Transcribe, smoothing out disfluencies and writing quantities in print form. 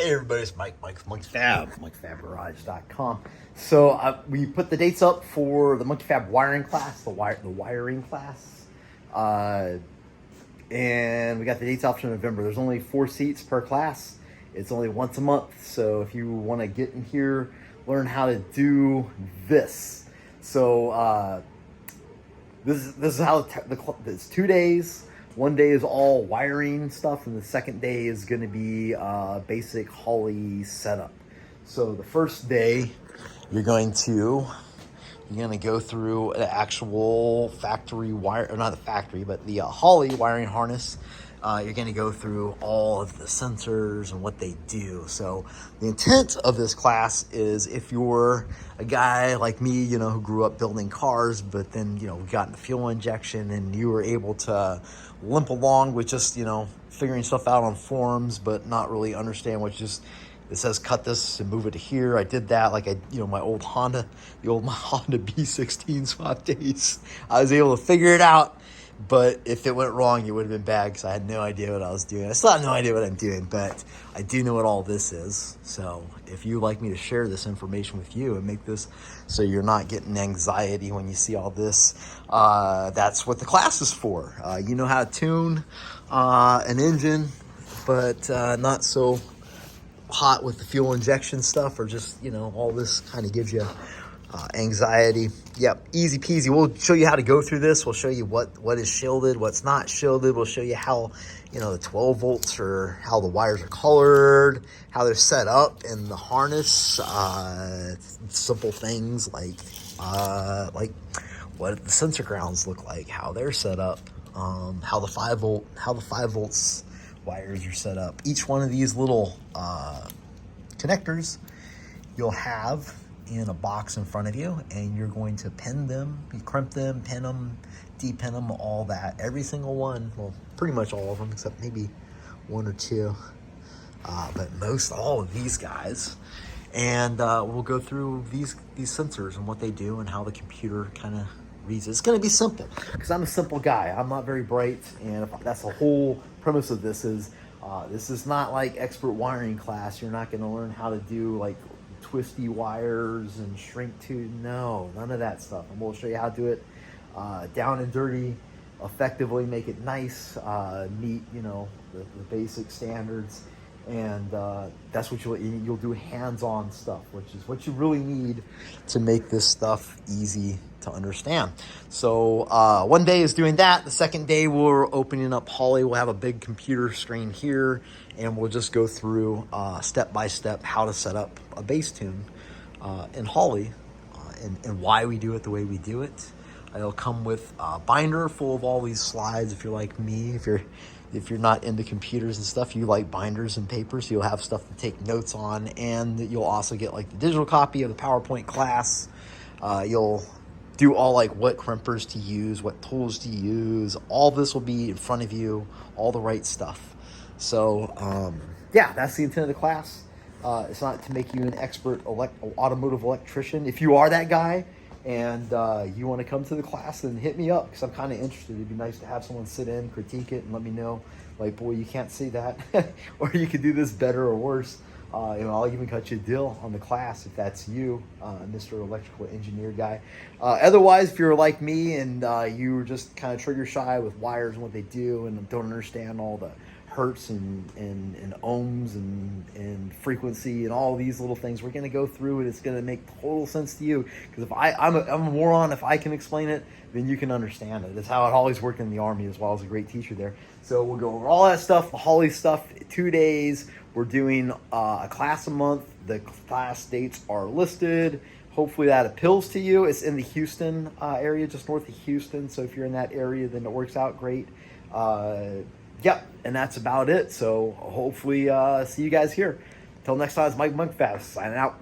Hey everybody, it's Mike from Monkey Fab, monkeyfabgarage.com. So we put the dates up for the Monkey Fab wiring class, the wiring class. And we got the dates out for November. There's only 4 seats per class. It's only once a month. So if you want to get in here, learn how to do this. So this is how it's 2 days. One day is all wiring stuff, and the second day is going to be basic Holly setup. So the first day, you're going to go through an actual factory wire, or not the factory, but the Holly wiring harness. You're going to go through all of the sensors and what they do. So the intent of this class is if you're a guy like me, who grew up building cars, but then, got into fuel injection and you were able to limp along with just, figuring stuff out on forums, but not really understand what it says cut this and move it to here. I did that like my old Honda, my Honda B16 swap days. I was able to figure it out. But if it went wrong, it would have been bad because I had no idea what I was doing. I still have no idea what I'm doing, but I do know what all this is. So if you'd like me to share this information with you and make this so you're not getting anxiety when you see all this, that's what the class is for. You know how to tune an engine, but not so hot with the fuel injection stuff, or just, all this kind of gives you anxiety. Yep, easy peasy. We'll show you how to go through this. We'll show you what is shielded, what's not shielded. We'll show you how, the 12 volts or how the wires are colored, how they're set up in the harness. Simple things like what the sensor grounds look like, how they're set up, how the 5 volts wires are set up. Each one of these little connectors you'll have in a box in front of you, and you're going to pin them, you crimp them, pin them, depin them, all that. Every single one, well, pretty much all of them, except maybe 1 or 2, but most all of these guys. And we'll go through these sensors and what they do and how the computer kind of reads it. It's going to be simple because I'm a simple guy. I'm not very bright, and that's the whole premise of this is not like expert wiring class. You're not going to learn how to do like twisty wires and shrink to, no, none of that stuff. And we'll show you how to do it down and dirty, effectively, make it nice, meet the basic standards, and that's what you'll do hands-on stuff, which is what you really need to make this stuff easy to understand. So one day is doing that. The second day we're opening up Holly. We'll have a big computer screen here, and we'll just go through step by step how to set up a bass tune in Holly, and why we do it the way we do it. It'll come with a binder full of all these slides. If you're like me, if you're not into computers and stuff, you like binders and papers, so you'll have stuff to take notes on, and you'll also get like the digital copy of the PowerPoint class. You'll do all like what crimpers to use, what tools to use. All this will be in front of you, all the right stuff. So yeah, that's the intent of the class. It's not to make you an expert automotive electrician. If you are that guy and you want to come to the class, then hit me up because I'm kind of interested. It'd be nice to have someone sit in, critique it, and let me know, like, boy, you can't see that, or you could do this better or worse. I'll even cut you a deal on the class if that's you, Mr. Electrical Engineer guy. Otherwise, if you're like me and you're just kind of trigger shy with wires and what they do and don't understand all the hertz and ohms and frequency and all these little things, we're going to go through it. It's going to make total sense to you, because if I'm a moron. If I can explain it, then you can understand it. That's how it always worked in the Army as well. As a great teacher there. So we'll go over all that stuff, the Holly stuff, 2 days. We're doing a class a month. The class dates are listed. Hopefully that appeals to you. It's in the Houston area, just north of Houston. So if you're in that area, then it works out great. Yep, and that's about it. So hopefully see you guys here. Until next time, it's Mike Monkey Fab signing out.